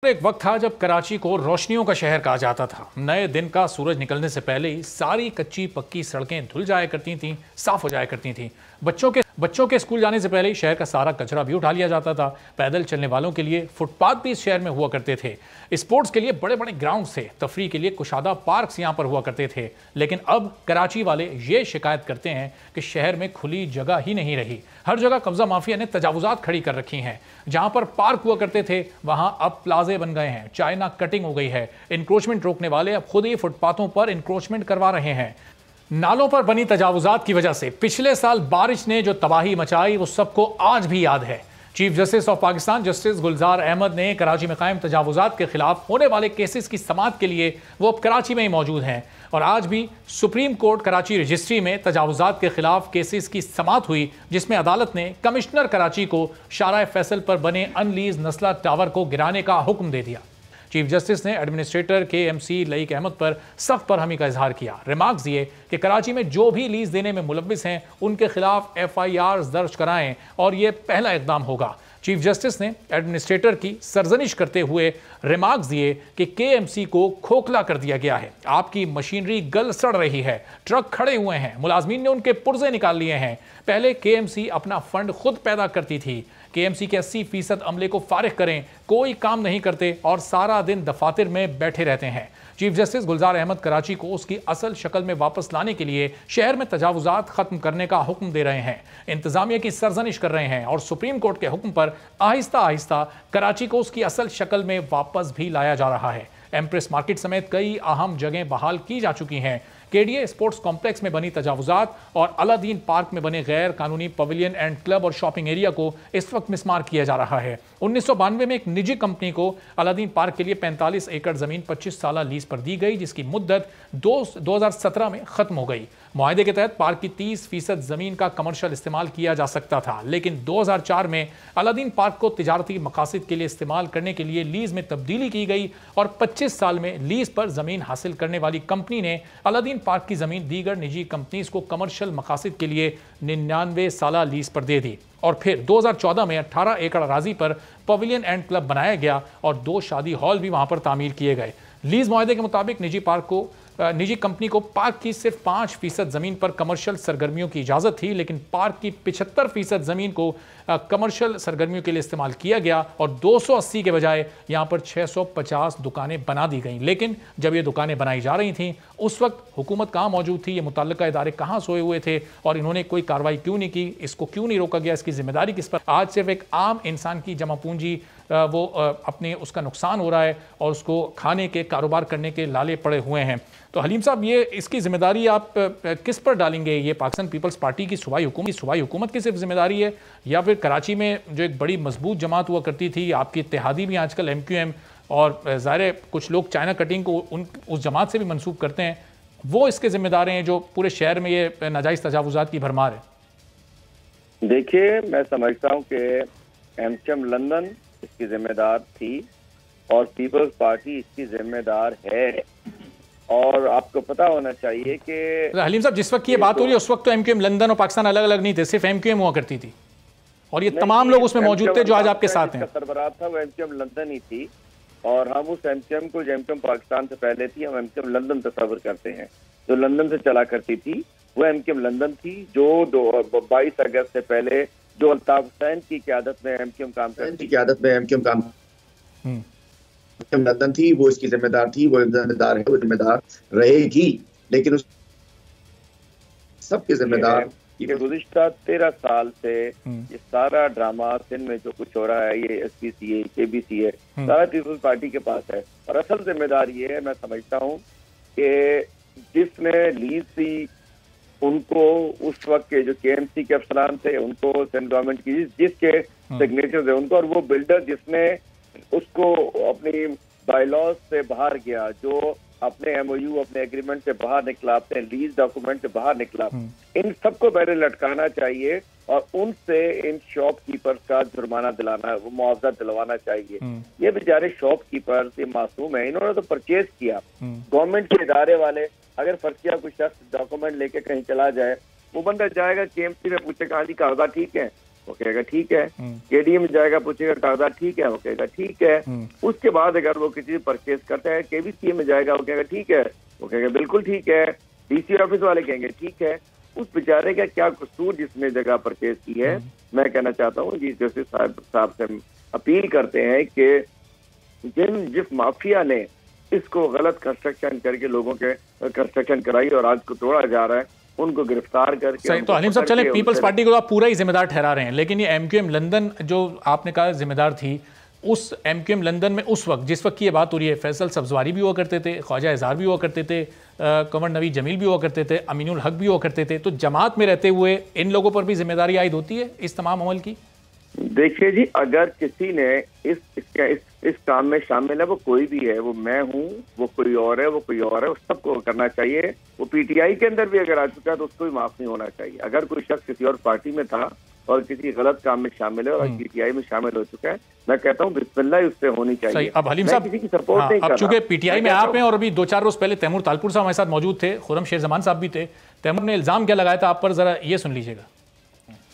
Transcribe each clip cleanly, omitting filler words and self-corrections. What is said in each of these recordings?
एक वक्त था जब कराची को रोशनियों का शहर कहा जाता था। नए दिन का सूरज निकलने से पहले ही सारी कच्ची पक्की सड़कें धुल जाया करती थीं, साफ हो जाया करती थीं। बच्चों के स्कूल जाने से पहले ही शहर का सारा कचरा भी उठा लिया जाता था। पैदल चलने वालों के लिए फुटपाथ भी इस शहर में हुआ करते थे। स्पोर्ट्स के लिए बड़े बड़े ग्राउंड थे, तफरी के लिए कुशादा पार्क्स यहाँ पर हुआ करते थे। लेकिन अब कराची वाले ये शिकायत करते हैं कि शहर में खुली जगह ही नहीं रही। हर जगह कब्जा माफिया ने तजावुजात खड़ी कर रखी हैं। जहां पर पार्क हुआ करते थे वहां अब प्लाजे बन गए हैं, चाइना कटिंग हो गई है। इंक्रोचमेंट रोकने वाले अब खुद ही फुटपाथों पर इंक्रोचमेंट करवा रहे हैं। नालों पर बनी तजावुजात की वजह से पिछले साल बारिश ने जो तबाही मचाई वो सबको आज भी याद है। Chief justice of Pakistan justice Gulzar Ahmed ने कराची में कायम तजावुजात के खिलाफ होने वाले केसेस की समाअत के लिए वो अब कराची में ही मौजूद हैं और आज भी सुप्रीम कोर्ट कराची रजिस्ट्री में तजावुजात के खिलाफ केसेस की समाअत हुई, जिसमें अदालत ने कमिश्नर कराची को शाहराह फैसल पर बने अनलीज नस्ला टावर को गिराने का हुक्म दे दिया। चीफ जस्टिस ने एडमिनिस्ट्रेटर KMC लईक अहमद पर सख्त बरहमी का इजहार किया। रिमार्क्स दिए कि कराची में जो भी लीज देने में मुलव्विस हैं उनके खिलाफ FIRs दर्ज कराएं और यह पहला इकदाम होगा। चीफ जस्टिस ने एडमिनिस्ट्रेटर की सरजनिश करते हुए रिमार्क्स दिए कि KMC को खोखला कर दिया गया है। आपकी मशीनरी गल सड़ रही है, ट्रक खड़े हुए हैं, मुलाजमीन ने उनके पुर्जे निकाल लिए हैं। पहले KMC अपना फंड खुद पैदा करती थी। KMC के 80% अमले को फारिग करें, कोई काम नहीं करते और सारा दिन दफातर में बैठे रहते हैं। चीफ जस्टिस गुलजार अहमद कराची को उसकी असल शक्ल में वापस लाने के लिए शहर में तजावुजात खत्म करने का हुक्म दे रहे हैं, इंतजामिया की सरजनिश कर रहे हैं और सुप्रीम कोर्ट के हुक्म पर आहिस्ता आहिस्ता कराची को उसकी असल शक्ल में वापस भी लाया जा रहा है। एम्प्रेस मार्केट समेत कई अहम जगह बहाल की जा चुकी हैं। KDA स्पोर्ट्स कॉम्प्लेक्स में बनी तजावुजात और अलादीन पार्क में बने गैर कानूनी पवेलियन एंड क्लब और शॉपिंग एरिया को इस वक्त मिसमार किया जा रहा है। 1992 में एक निजी कंपनी को अलादीन पार्क के लिए 45 एकड़ जमीन 25 साल लीज पर दी गई, जिसकी मुद्दत 2017 में खत्म हो गई। मुआहदे के तहत पार्क की 30% जमीन का कमर्शियल इस्तेमाल किया जा सकता था, लेकिन 2004 में अलादीन पार्क को तिजारती मकासद के लिए इस्तेमाल करने के लिए लीज में तब्दीली की गई और 25 साल में लीज पर जमीन हासिल करने वाली कंपनी ने अलादीन पार्क की जमीन दीगर निजी कंपनीज को कमर्शियल मकासद के लिए 99 साल लीज पर दे दी और फिर 2014 में 18 एकड़ अराजी पर पवेलियन एंड क्लब बनाया गया और 2 शादी हॉल भी वहां पर तामीर किए गए। लीज मुआहदे के मुताबिक निजी कंपनी को पार्क की सिर्फ 5% जमीन पर कमर्शियल सरगर्मियों की इजाजत थी, लेकिन पार्क की 75% जमीन को कमर्शियल सरगर्मियों के लिए इस्तेमाल किया गया और 280 के बजाय यहां पर 650 दुकानें बना दी गईं। लेकिन जब ये दुकानें बनाई जा रही थीं उस वक्त हुकूमत कहां मौजूद थी, ये मुतल्लिका इदारे कहां सोए हुए थे और इन्होंने कोई कार्रवाई क्यों नहीं की, इसको क्यों नहीं रोका गया, इसकी जिम्मेदारी किस पर। आज सिर्फ एक आम इंसान की जमा पूंजी वो अपने उसका नुकसान हो रहा है और उसको खाने के कारोबार करने के लाले पड़े हुए हैं। तो हलीम साहब, ये इसकी जिम्मेदारी आप किस पर डालेंगे? ये पाकिस्तान पीपल्स पार्टी की सूबाई हुकूमत की सिर्फ जिम्मेदारी है या फिर कराची में जो एक बड़ी मजबूत जमात हुआ करती थी, आपकी इत्तेहादी भी आजकल MQM और ज़ाहिर कुछ लोग चाइना कटिंग को उस जमात से भी मंसूब करते हैं, वो इसके जिम्मेदार हैं जो पूरे शहर में ये नाजायज़ तजावुजात की भरमार है? देखिए, मैं समझता हूँ कि MQM लंदन इसकी जिम्मेदार थी और पीपल्स पार्टी इसकी जिम्मेदार है। और आपको पता होना चाहिए कि हलीम साहब, जिस वक्त की ये बात हो रही है उस वक्त तो MQM लंदन और पाकिस्तान अलग अलग नहीं थे, सिर्फ MQM हुआ करती थी और ये तमाम लोग उसमें मौजूद थे जो आज आपके साथ हैं। सरबराह था वो MQM लंदन ही थी और हम उस MQM को, जो MQM पाकिस्तान से पहले थी, हम MQM लंदन तस्वर करते हैं। जो लंदन से चला करती थी वो MQM लंदन थी, जो 22 अगस्त से पहले जो अल्ताफ हुसैन की क़यादत में MQM काम लंदन थी, वो इसकी जिम्मेदार थी, वो जिम्मेदार है, वो जिम्मेदार रहेगी। लेकिन उस सबके जिम्मेदार ये गुज़िश्ता 13 साल से ये सारा ड्रामा सिंध में जो कुछ हो रहा है, ये SPC है, KBC है, सारा पीपल्स पार्टी के पास है। और असल जिम्मेदार ये है, मैं समझता हूँ कि जिसने लीज दी उनको उस वक्त के जो KMC के अफसरान थे उनको, सेंट्रल गवर्नमेंट की जिसके सिग्नेचर थे उनको, और वो बिल्डर जिसने उसको अपनी बायलॉज से बाहर गया, जो अपने MOU, अपने एग्रीमेंट से बाहर निकला, अपने लीज डॉक्यूमेंट से बाहर निकला, इन सबको पहले लटकाना चाहिए और उनसे इन शॉपकीपर्स का जुर्माना दिलाना, वो मुआवजा दिलवाना चाहिए। ये बेचारे शॉपकीपर्स, ये मासूम है, इन्होंने तो परचेज किया। गवर्नमेंट के इदारे वाले, अगर फर्जिया कोई शख्स डॉक्यूमेंट लेके कहीं चला जाए, वो बंदा जाएगा KMC में पूछेगा, हाँ जी कागजात ठीक है, वो कहेगा ठीक है। केडीएम में जाएगा, पूछेगा कागजात ठीक है, वो कहेगा ठीक है। उसके बाद अगर वो किसी परचेज करता है, केबीसी में जाएगा, वो कहेगा ठीक है, वो कहेगा बिल्कुल ठीक है। डीसी ऑफिस वाले कहेंगे ठीक है। उस बेचारे का क्या कसूर जिसने जगह परचेज की है? मैं कहना चाहता हूँ चीफ जस्टिस साहब से अपील करते हैं कि जिस माफिया ने इसको गलत कंस्ट्रक्शन करके लोगों के कंस्ट्रक्शन कराई और आज को तोड़ा जा रहा है, उनको गिरफ्तार करके। सही, तो हलीम साहब चले, पीपल्स पार्टी को आप पूरा ही जिम्मेदार ठहरा रहे हैं, लेकिन ये एमक्यूएम लंदन जो आपने कहा जिम्मेदार थी, उस एमक्यूएम लंदन में उस वक्त जिस वक्त की ये बात हो रही है, फैसल सब्जवारी भी हुआ करते थे, ख्वाजा इज़हार भी हुआ करते थे, कंवर नवी जमील भी हुआ करते थे, अमीनुल हक भी हुआ करते थे, तो जमात में रहते हुए इन लोगों पर भी जिम्मेदारी आयद होती है इस तमाम अमल की? देखिए जी, अगर किसी ने इस काम में शामिल है, वो कोई भी है, वो मैं हूँ, वो कोई और है, वो कोई और है, उस सबको करना चाहिए। वो पीटीआई के अंदर भी अगर आ चुका है तो उसको भी माफ नहीं होना चाहिए। अगर कोई शख्स किसी और पार्टी में था और किसी गलत काम में शामिल है और पीटीआई में शामिल हो चुका है, मैं कहता हूँ बिस्मिल्लाह उससे होनी चाहिए। अब हलीम साहब, किसी की सपोर्ट नहीं कर रहा। अब चूंकि पीटीआई में आप हैं और अभी 2-4 रोज पहले तैमूर तालपुर साहब हमारे साथ मौजूद थे, खुर्रम शेर जमान साहब भी थे, तैमूर ने इल्जाम क्या लगाया था आप पर, जरा ये सुन लीजिएगा।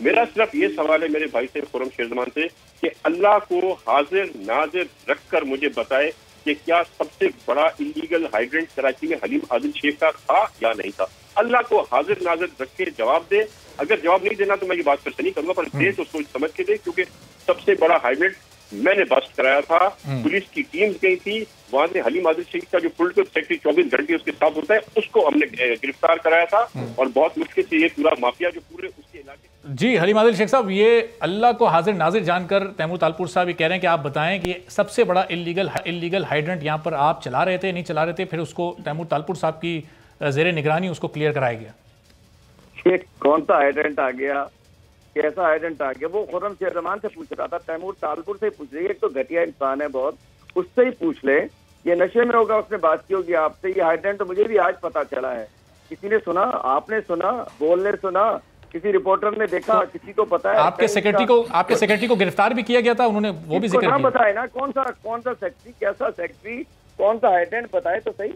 मेरा सिर्फ ये सवाल है मेरे भाई से, खुर्रम शेर जमान से, कि अल्लाह को हाजिर नाजिर रखकर मुझे बताए कि क्या सबसे बड़ा इलीगल हाइड्रेंट कराची में हलीम आदिल शेख का था या नहीं था। अल्लाह को हाजिर नाजिर रख के जवाब दे। अगर जवाब नहीं देना तो मैं ये बात फिर से नहीं करूंगा, पर दे तो सोच समझ के दे, क्योंकि सबसे बड़ा हाइड्रेंट मैंने बस्ट कराया था। पुलिस की टीम गई थी वहां से। हलीम आदिल शेख का जो पॉलिटिकल सेक्रेटरी 24 घंटे उसके साथ होता है, उसको हमने गिरफ्तार कराया था और बहुत मुश्किल से ये पूरा माफिया जो पूरे उसके इलाके। जी हलीम आदिल शेख साहब, ये अल्लाह को हाजिर नाजिर जानकर तैमूर तालपुर साहब ये कह रहे हैं कि आप बताएं कि सबसे बड़ा इलीगल हाइड्रेंट यहाँ पर आप चला रहे थे, नहीं चला रहे थे, फिर उसको तैमूर तालपुर साहब की जेर निगरानी उसको क्लियर कराया गया। ये कौन सा हाइड्रेंट आ गया, कैसा हाइड्रेंट आ गया, वो खुर्रम शेर जमान से पूछ रहा था, तैमूर तालपुर से पूछ रही है। एक तो घटिया इंसान है बहुत, उससे ही पूछ ले। ये नशे में होगा, उसने बात की होगी आपसे। ये हाइड्रेंट तो मुझे भी आज पता चला है। किसी ने सुना, आपने सुना, बोलने सुना, किसी रिपोर्टर ने देखा, किसी को पता है। आपके सेक्रेटरी को गिरफ्तार भी किया गया था, उन्होंने वो भी जिक्र किया। बताए ना कौन सा सेक्रेटरी, कैसा सेक्रेटरी, कौन सा हाइड्रेंट बताए तो सही।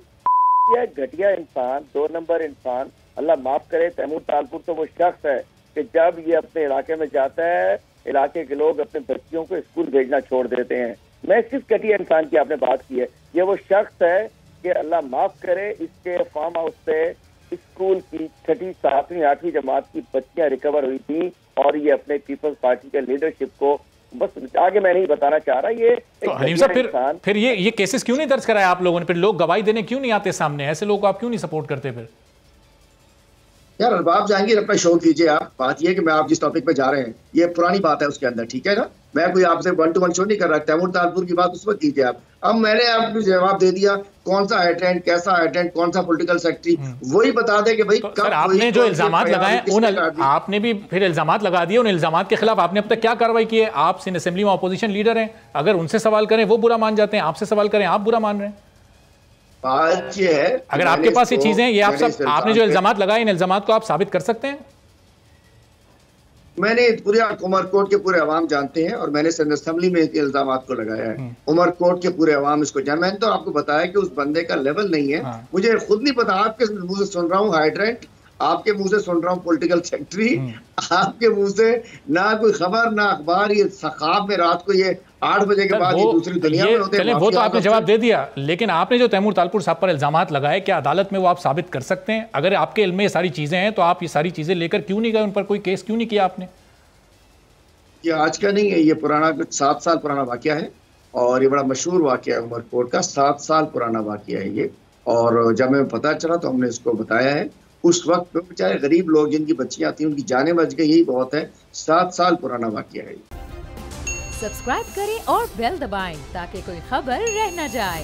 घटिया इंसान, 2 नंबर इंसान, अल्लाह माफ करे। तैमूर तालपुर तो वो शख्स है कि जब ये अपने इलाके में जाता है, इलाके के लोग अपने बच्चियों को स्कूल भेजना छोड़ देते हैं। मैं किस घटिया इंसान की आपने बात की है? ये वो शख्स है कि अल्लाह माफ करे, इसके फार्म हाउस से स्कूल की 6वीं, 7वीं, 8वीं जमात की बच्चियां रिकवर हुई थी और ये अपने पीपल्स पार्टी के लीडरशिप को, बस आगे मैं नहीं बताना चाह रहा। ये तो हलीम साहब, फिर ये केसेस क्यों नहीं दर्ज कराया आप लोगों ने? फिर लोग गवाही देने क्यों नहीं आते सामने? ऐसे लोगों को आप क्यों नहीं सपोर्ट करते? फिर यार अरबाब जहांगीर, अपना शो कीजिए आप। बात ये है कि मैं आप जिस टॉपिक पे जा रहे हैं ये पुरानी बात है उसके अंदर, ठीक है ना? मैं कोई आपसे 1-to-1 शो नहीं कर रहा। तैमूर तालपुर की बात उस वक्त कीजिए आप। अब मैंने आपको जवाब दे दिया, कौन सा हाइड्रेंट, कैसा हाइड्रेंट, कौन सा पॉलिटिकल सेक्रेटरी, वही बता दे कि भाई तो कब आपने जो इल्जामात लगाए, आपने भी फिर इल्जामात लगा दिए। उन इल्जामात के खिलाफ आपने अब तक क्या कार्रवाई की है? आप सिंध असेंबली में अपोजिशन लीडर हैं, अगर उनसे सवाल करें वो बुरा मान जाते हैं, आपसे सवाल करें आप बुरा मान रहे हैं। बात ये है, अगर आपके पास ये चीजें, ये आप सब, आपने जो इल्जामात लगाए, इन इल्जामात को आप साबित कर सकते हैं? मैंने पूरे उमरकोट के पूरे अवाम जानते हैं और मैंने सिंध असेंबली में इल्जामात को लगाया है। उमरकोट के पूरे अवाम इसको जान। मैंने तो आपको बताया कि उस बंदे का लेवल नहीं है। मुझे खुद नहीं पता, आपके मुंह से सुन रहा हूँ हाइड्रेंट, आपके मुंह से सुन रहा हूँ पॉलिटिकल सेक्रेटरी, आपके मुंह से ना कोई खबर ना अखबार। ये ख्वाब में रात को ये 8 बजे के बाद दूसरी दुनिया में होते हैं। वो तो आपने जवाब दे दिया, लेकिन आपने जो तैमूर तालपुर साहब पर इल्जामात लगाए, क्या अदालत में वो आप साबित कर सकते हैं? अगर आपके इल्म में ये सारी चीजें हैं तो आप ये सारी चीजें लेकर क्यों नहीं गए? उन पर कोई केस क्यों नहीं किया आपने? ये आज का नहीं है, ये पुराना 7 साल पुराना वाकया है और ये बड़ा मशहूर वाकया है उमरकोट का। 7 साल पुराना वाकया है ये। और जब हमें पता चला तो हमने इसको बताया है। उस वक्त बेचारे गरीब लोग जिनकी बच्चियां थी उनकी जानें बच गई, यही बहुत है। 7 साल पुराना वाकया है। सब्सक्राइब करें और बेल दबाएं ताकि कोई खबर रह न जाए।